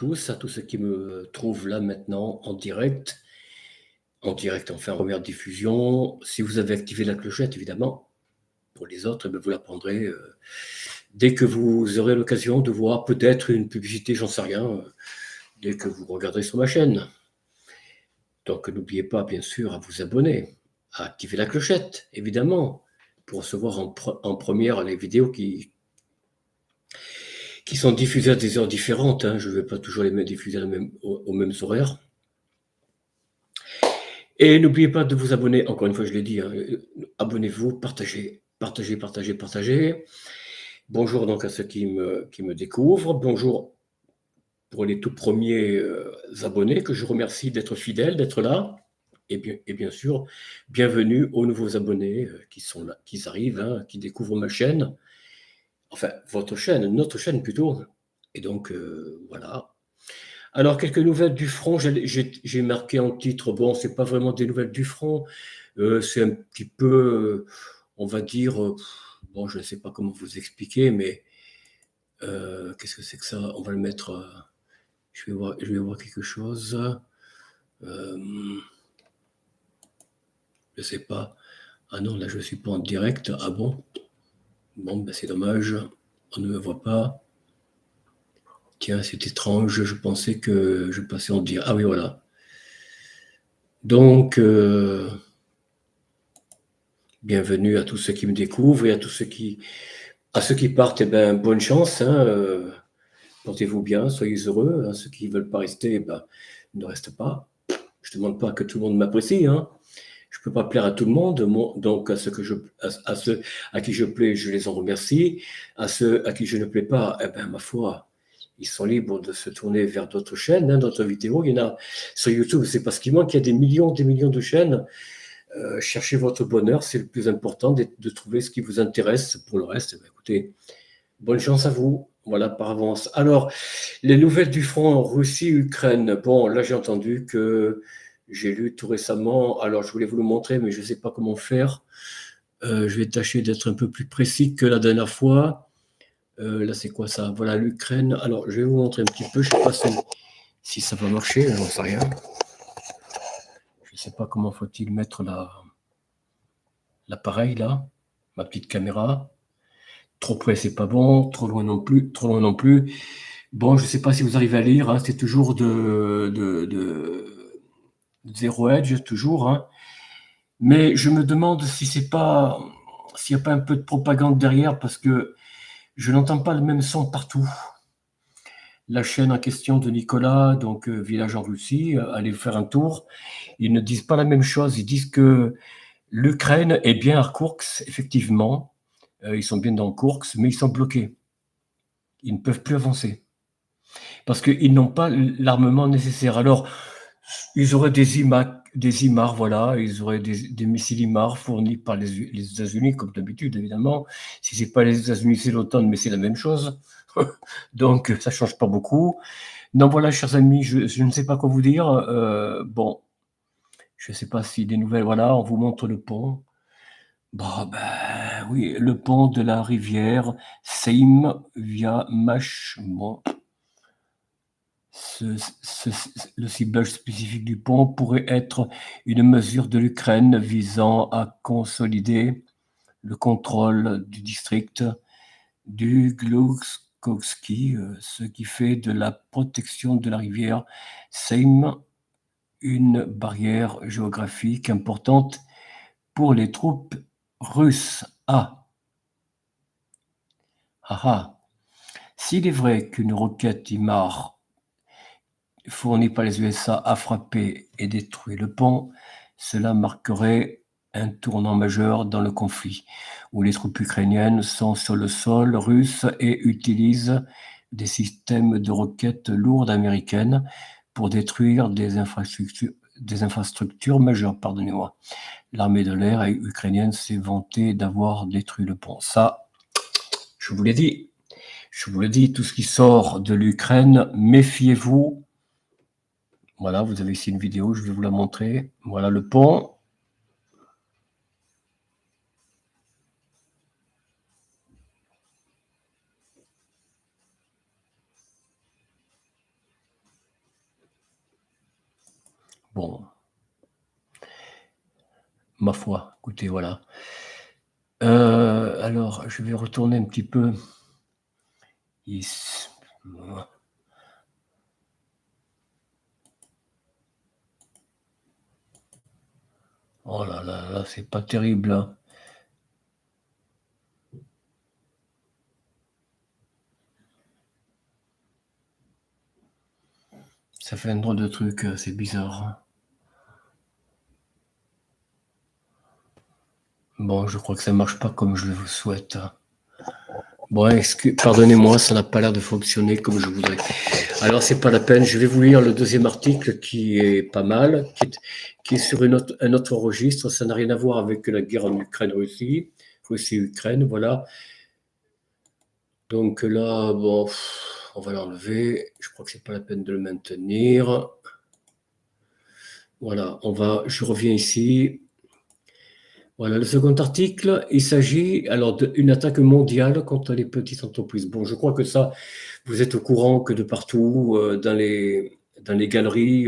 tous, à tous ceux qui me trouvent là maintenant en direct, enfin en première diffusion. Si vous avez activé la clochette, évidemment, pour les autres, eh bien, vous la prendrez dès que vous aurez l'occasion de voir peut-être une publicité, j'en sais rien, dès que vous regarderez sur ma chaîne. Donc n'oubliez pas, bien sûr, à vous abonner, à activer la clochette, évidemment, pour recevoir en première les vidéos qui sont diffusées à des heures différentes. Hein. Je ne vais pas toujours les diffuser aux mêmes horaires. Et n'oubliez pas de vous abonner, encore une fois, je l'ai dit, hein, abonnez-vous, partagez, partagez, partagez, partagez. Bonjour donc à ceux qui me découvrent. Bonjour pour les tout premiers abonnés, que je remercie d'être fidèles, d'être là. Et bien sûr, bienvenue aux nouveaux abonnés qui sont là, qui arrivent, hein, qui découvrent ma chaîne. Enfin, votre chaîne, notre chaîne plutôt. Et donc, voilà. Alors, quelques nouvelles du front, j'ai marqué en titre, bon, c'est pas vraiment des nouvelles du front, c'est un petit peu, on va dire, bon, je ne sais pas comment vous expliquer, mais qu'est-ce que c'est que ça? On va le mettre, je vais voir quelque chose. Je sais pas. Ah non, là, je ne suis pas en direct. Ah bon? Bon, ben, c'est dommage, on ne me voit pas. Tiens, c'est étrange, je pensais que je passais en direct. Ah oui, voilà. Donc, bienvenue à tous ceux qui me découvrent et à ceux qui partent, eh ben, bonne chance. Hein, portez-vous bien, soyez heureux. Hein, ceux qui ne veulent pas rester, eh ben, ne restent pas. Je ne demande pas que tout le monde m'apprécie. Hein. Je ne peux pas plaire à tout le monde. Donc, à ceux à qui je plais, je les en remercie. À ceux à qui je ne plais pas, eh ben, ma foi, ils sont libres de se tourner vers d'autres chaînes, hein, d'autres vidéos. Il y en a sur YouTube, c'est parce qu'il manque, il y a des millions de chaînes. Cherchez votre bonheur, c'est le plus important, de trouver ce qui vous intéresse. Pour le reste, eh bien, écoutez, bonne chance à vous. Voilà, par avance. Alors, les nouvelles du front Russie-Ukraine. Bon, là, j'ai lu tout récemment. Alors, je voulais vous le montrer, mais je ne sais pas comment faire. Je vais tâcher d'être un peu plus précis que la dernière fois. Là, c'est quoi ça? Voilà, l'Ukraine. Alors, je vais vous montrer un petit peu. Je ne sais pas si ça va marcher, j'en sais rien. Je ne sais pas comment faut-il mettre l'appareil là, ma petite caméra. Trop près, c'est pas bon, trop loin non plus, trop loin non plus. Bon, je ne sais pas si vous arrivez à lire, hein, c'est toujours de Zero Edge, toujours. Hein. Mais je me demande si s'il n'y a pas un peu de propagande derrière, parce que je n'entends pas le même son partout. La chaîne en question de Nicolas, donc Village en Russie, allez faire un tour. Ils ne disent pas la même chose. Ils disent que l'Ukraine est bien à Koursk, effectivement. Ils sont bien dans Koursk, mais ils sont bloqués. Ils ne peuvent plus avancer. Parce qu'ils n'ont pas l'armement nécessaire. Alors, ils auraient des IMAR, voilà, ils auraient des missiles IMAR fournis par les États-Unis, comme d'habitude, évidemment. Si ce n'est pas les États-Unis, c'est l'OTAN, mais c'est la même chose. Donc, ça ne change pas beaucoup. Donc voilà, chers amis, je ne sais pas quoi vous dire. Bon, je ne sais pas si des nouvelles, voilà, on vous montre le pont. Bon, ben oui, le pont de la rivière Seym via Mash. Bon, le ciblage spécifique du pont pourrait être une mesure de l'Ukraine visant à consolider le contrôle du district du Glukhovski, ce qui fait de la protection de la rivière Seym une barrière géographique importante pour les troupes russes. S'il est vrai qu'une roquette IMAR fournie par les USA a frappé et détruit le pont, cela marquerait un tournant majeur dans le conflit, où les troupes ukrainiennes sont sur le sol russe et utilisent des systèmes de roquettes lourdes américaines pour détruire des infrastructures majeures. Pardonnez-moi. L'armée de l'air ukrainienne s'est vantée d'avoir détruit le pont. Ça, je vous l'ai dit. Je vous l'ai dit, tout ce qui sort de l'Ukraine, méfiez-vous. Voilà, vous avez ici une vidéo, je vais vous la montrer. Voilà le pont. bon, ma foi, écoutez, voilà. Alors, je vais retourner un petit peu. Is- Oh là là là, c'est pas terrible, hein. Ça fait un drôle de truc, c'est bizarre. Bon, je crois que ça marche pas comme je le souhaite. Bon, pardonnez-moi, ça n'a pas l'air de fonctionner comme je voudrais. Alors, c'est pas la peine. Je vais vous lire le deuxième article qui est pas mal, qui est sur un autre registre. Ça n'a rien à voir avec la guerre en Ukraine-Russie. Russie-Ukraine, voilà. Donc là, bon, on va l'enlever. Je crois que c'est pas la peine de le maintenir. Voilà, je reviens ici. Voilà, le second article, il s'agit alors d'une attaque mondiale contre les petites entreprises. Bon, je crois que ça, vous êtes au courant que de partout, dans les galeries,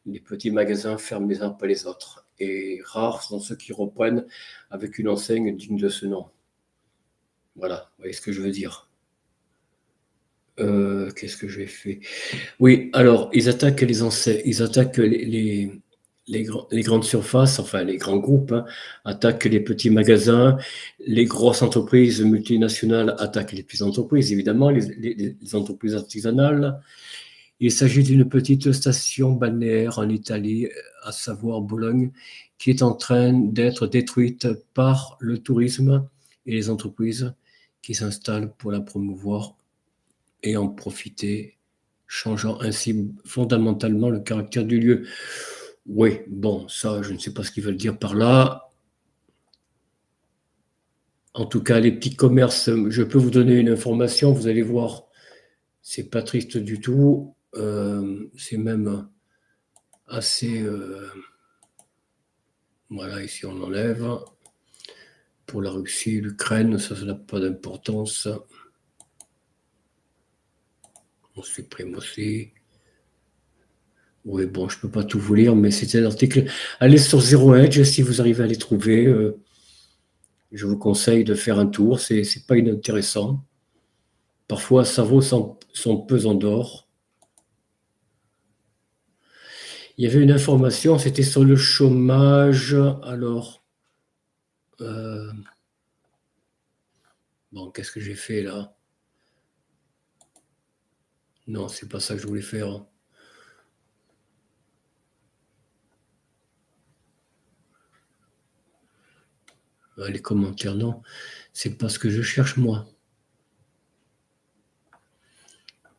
les petits magasins ferment les uns après les autres. Et rares sont ceux qui reprennent avec une enseigne digne de ce nom. Voilà, vous voyez ce que je veux dire. Qu'est-ce que j'ai fait? Oui, alors, ils attaquent les enseignes, ils attaquent les grandes surfaces, enfin les grands groupes, hein, attaquent les petits magasins, les grosses entreprises multinationales attaquent les petites entreprises, évidemment, les entreprises artisanales. Il s'agit d'une petite station balnéaire en Italie, à savoir Bologne, qui est en train d'être détruite par le tourisme et les entreprises qui s'installent pour la promouvoir et en profiter, changeant ainsi fondamentalement le caractère du lieu. Oui, bon, ça, je ne sais pas ce qu'ils veulent dire par là. En tout cas, les petits commerces, je peux vous donner une information, vous allez voir, c'est pas triste du tout. C'est même assez. Voilà, ici on enlève. Pour la Russie, l'Ukraine, ça n'a pas d'importance. On supprime aussi. Oui, bon, je ne peux pas tout vous lire, mais c'était l'article. Allez sur Zero Edge si vous arrivez à les trouver. Je vous conseille de faire un tour, c'est pas inintéressant. Parfois, ça vaut son pesant d'or. Il y avait une information, c'était sur le chômage. Alors, bon, qu'est-ce que j'ai fait là? Non, c'est pas ça que je voulais faire. Les commentaires, non. C'est pas ce que je cherche, moi.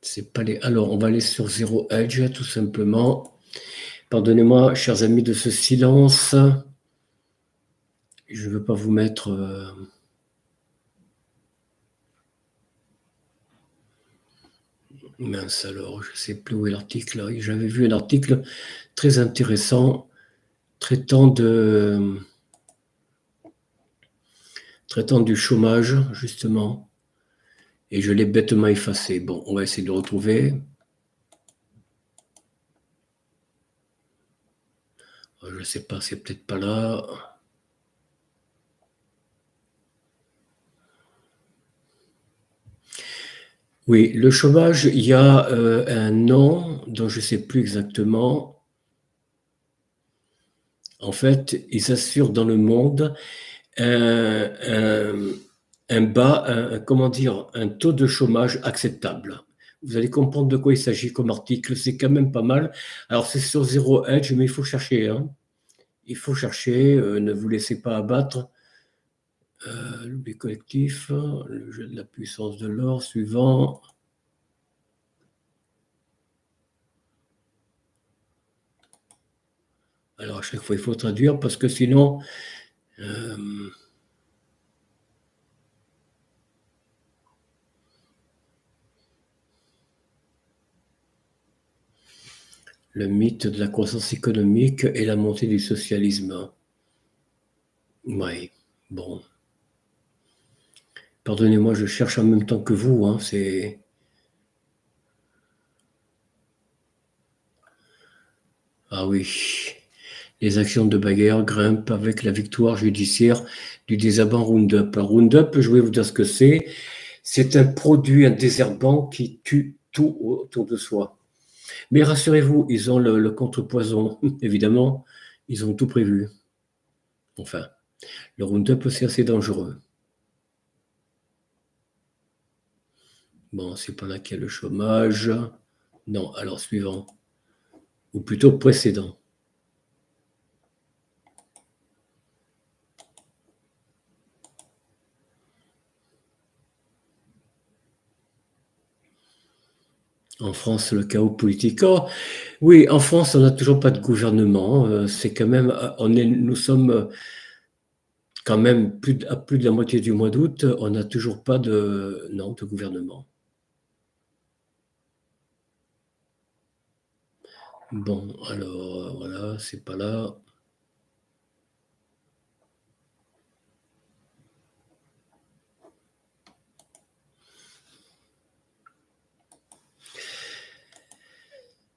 C'est pas les. Alors, on va aller sur Zero Edge, tout simplement. Pardonnez-moi, chers amis, de ce silence. Je ne veux pas vous mettre. Mince alors, je ne sais plus où est l'article. J'avais vu un article très intéressant traitant du chômage, justement. Et je l'ai bêtement effacé. Bon, on va essayer de le retrouver. Je ne sais pas, c'est peut-être pas là. Oui, le chômage, il y a un nom dont je ne sais plus exactement. En fait, ils assurent dans le monde un, un- comment dire, un taux de chômage acceptable. Vous allez comprendre de quoi il s'agit comme article, c'est quand même pas mal. Alors c'est sur Zero Edge, mais il faut chercher, hein. Il faut chercher, ne vous laissez pas abattre. L'oubli collectif, le jeu de la puissance de l'or, suivant. Alors à chaque fois, il faut traduire parce que sinon, le mythe de la croissance économique et la montée du socialisme. Oui, bon. Pardonnez-moi, je cherche en même temps que vous, hein, Ah oui, les actions de bagarre grimpent avec la victoire judiciaire du désherbant Roundup. Alors, Roundup, je vais vous dire ce que c'est. C'est un produit, un désherbant qui tue tout autour de soi. Mais rassurez-vous, ils ont le contrepoison, évidemment, ils ont tout prévu. Enfin, le Roundup, c'est assez dangereux. Bon, c'est pas là qu'il y a le chômage. Non, alors suivant, ou plutôt précédent. En France, le chaos politique. Oh, oui, en France, on n'a toujours pas de gouvernement. C'est quand même, nous sommes quand même à plus de la moitié du mois d'août. On n'a toujours pas de, non, de gouvernement. Bon, alors voilà, c'est pas là.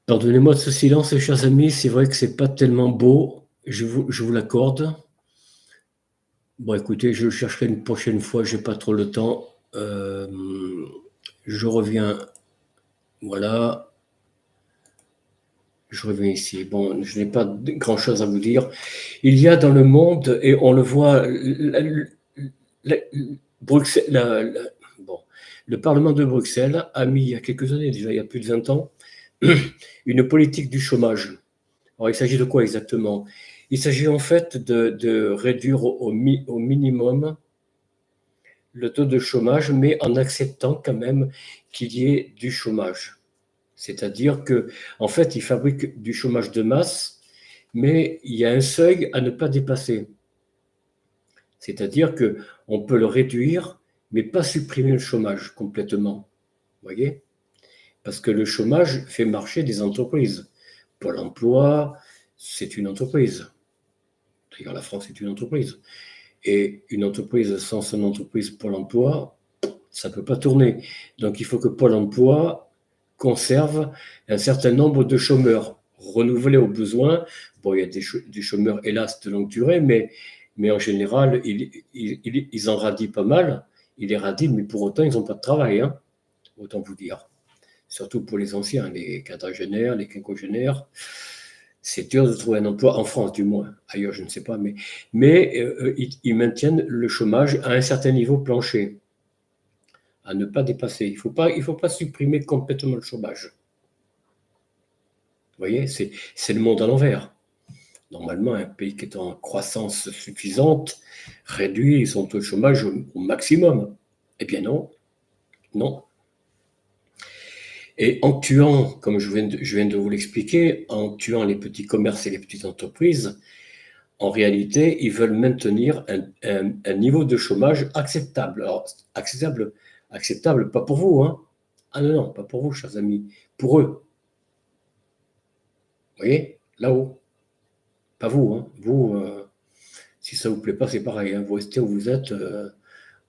Pardonnez-moi de ce silence, chers amis. C'est vrai que c'est pas tellement beau. Je vous l'accorde. Bon, écoutez, je le chercherai une prochaine fois. J'ai pas trop le temps. Je reviens. Voilà. Je reviens ici. Bon, je n'ai pas grand-chose à vous dire. Il y a dans le monde, et on le voit, la- Bruxelles, bon, le Parlement de Bruxelles a mis il y a quelques années, déjà il y a plus de 20 ans, une politique du chômage. Alors il s'agit de quoi exactement? Il s'agit en fait de réduire au minimum le taux de chômage, mais en acceptant quand même qu'il y ait du chômage. C'est-à-dire que, en fait, ils fabriquent du chômage de masse, mais il y a un seuil à ne pas dépasser. C'est-à-dire que on peut le réduire, mais pas supprimer le chômage complètement. Vous voyez? Parce que le chômage fait marcher des entreprises. Pôle emploi, c'est une entreprise. D'ailleurs, la France est une entreprise. Et une entreprise sans son entreprise Pôle emploi, ça ne peut pas tourner. Donc il faut que Pôle emploi conserve un certain nombre de chômeurs renouvelés au besoin. Bon, il y a des chômeurs, hélas, de longue durée, mais en général, ils en radient pas mal. Ils les radient, mais pour autant, ils n'ont pas de travail, hein, autant vous dire. Surtout pour les anciens, les quadragénaires, les quinquagénaires. C'est dur de trouver un emploi, en France du moins. Ailleurs, je ne sais pas, mais ils maintiennent le chômage à un certain niveau plancher, à ne pas dépasser. Il faut pas supprimer complètement le chômage. Vous voyez, c'est le monde à l'envers. Normalement, un pays qui est en croissance suffisante réduit son taux de chômage au maximum. Eh bien non, non. Et en tuant, comme je viens de vous l'expliquer, en tuant les petits commerces et les petites entreprises, en réalité, ils veulent maintenir un niveau de chômage acceptable. Alors, acceptable, acceptable, pas pour vous, hein. Ah non, non, pas pour vous, chers amis, pour eux. Vous voyez, là-haut. Pas vous, hein. Vous, si ça vous plaît pas, c'est pareil, hein. Vous restez où vous êtes,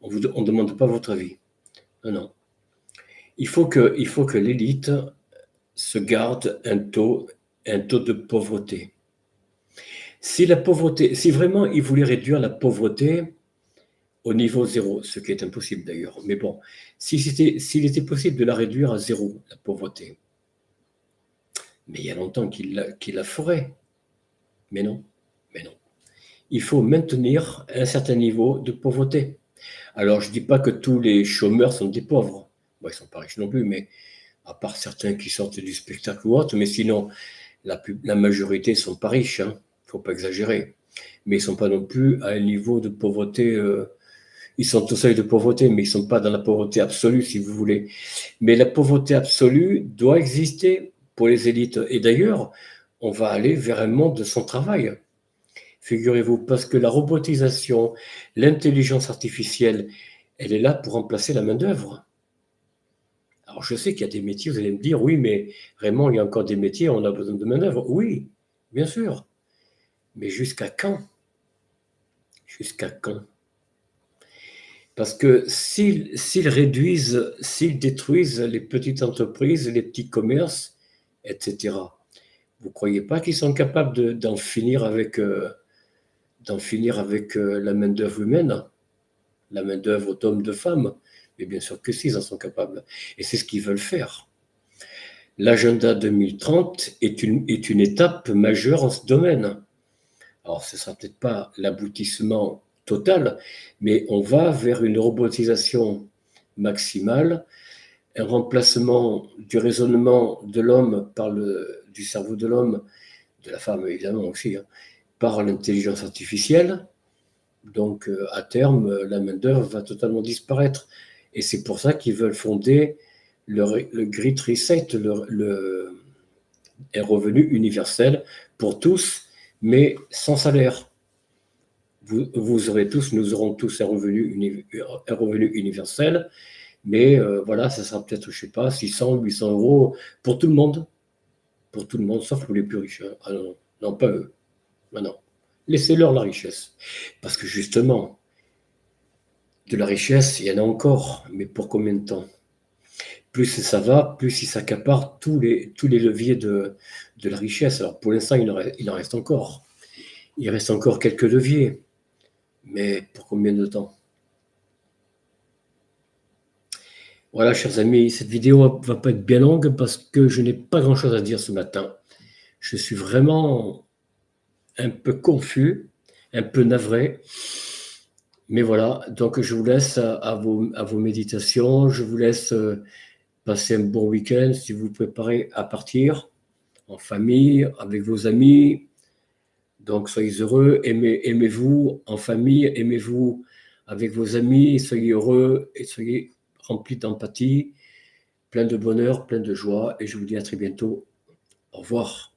on ne demande pas votre avis. Non, non. Il faut que l'élite se garde un taux de pauvreté. Si la pauvreté, si vraiment ils voulaient réduire la pauvreté au niveau zéro, ce qui est impossible d'ailleurs, mais bon, s'il était possible de la réduire à zéro, la pauvreté, mais il y a longtemps qu'il la ferait. Mais non, mais non. Il faut maintenir un certain niveau de pauvreté. Alors, je ne dis pas que tous les chômeurs sont des pauvres. Bon, ils ne sont pas riches non plus, mais à part certains qui sortent du spectacle ou autre, mais sinon, la majorité ne sont pas riches, hein. Il ne faut pas exagérer. Mais ils ne sont pas non plus à un niveau de pauvreté. Ils sont au seuil de pauvreté, mais ils ne sont pas dans la pauvreté absolue, si vous voulez. Mais la pauvreté absolue doit exister pour les élites. Et d'ailleurs, on va aller vers un monde sans travail. Figurez-vous, parce que la robotisation, l'intelligence artificielle, elle est là pour remplacer la main-d'œuvre. Alors, je sais qu'il y a des métiers, vous allez me dire, oui, mais vraiment, il y a encore des métiers, on a besoin de main-d'œuvre. Oui, bien sûr. Mais jusqu'à quand? Jusqu'à quand? Parce que s'ils réduisent, s'ils détruisent les petites entreprises, les petits commerces, etc., Vous ne croyez pas qu'ils sont capables d'en finir avec, la main-d'œuvre humaine, la main-d'œuvre d'hommes, de femmes? Mais bien sûr que si, ils en sont capables. Et c'est ce qu'ils veulent faire. L'agenda 2030 est une étape majeure en ce domaine. Alors, ce ne sera peut-être pas l'aboutissement total, mais on va vers une robotisation maximale, un remplacement du raisonnement de l'homme du cerveau de l'homme, de la femme évidemment aussi, hein, par l'intelligence artificielle. Donc, à terme, la main-d'œuvre va totalement disparaître. Et c'est pour ça qu'ils veulent fonder le Great Reset, un revenu universel pour tous, mais sans salaire. Vous aurez tous, nous aurons tous un revenu universel, mais voilà, ça sera peut-être, je sais pas, 600, 800 euros pour tout le monde, sauf pour les plus riches. Ah non, non, pas eux. Non, non. Laissez-leur la richesse. Parce que justement, de la richesse, il y en a encore, mais pour combien de temps? Plus ça va, plus ils s'accaparent tous les leviers de la richesse. Alors pour l'instant, il en reste encore. Il reste encore quelques leviers, mais pour combien de temps? Voilà, chers amis, cette vidéo va pas être bien longue parce que je n'ai pas grand-chose à dire ce matin. Je suis vraiment un peu confus, un peu navré. Mais voilà, donc je vous laisse à vos méditations. Je vous laisse passer un bon week-end si vous vous préparez à partir en famille, avec vos amis. Donc soyez heureux, aimez-vous en famille, aimez-vous avec vos amis, soyez heureux et soyez remplis d'empathie, plein de bonheur, plein de joie. Et je vous dis à très bientôt. Au revoir.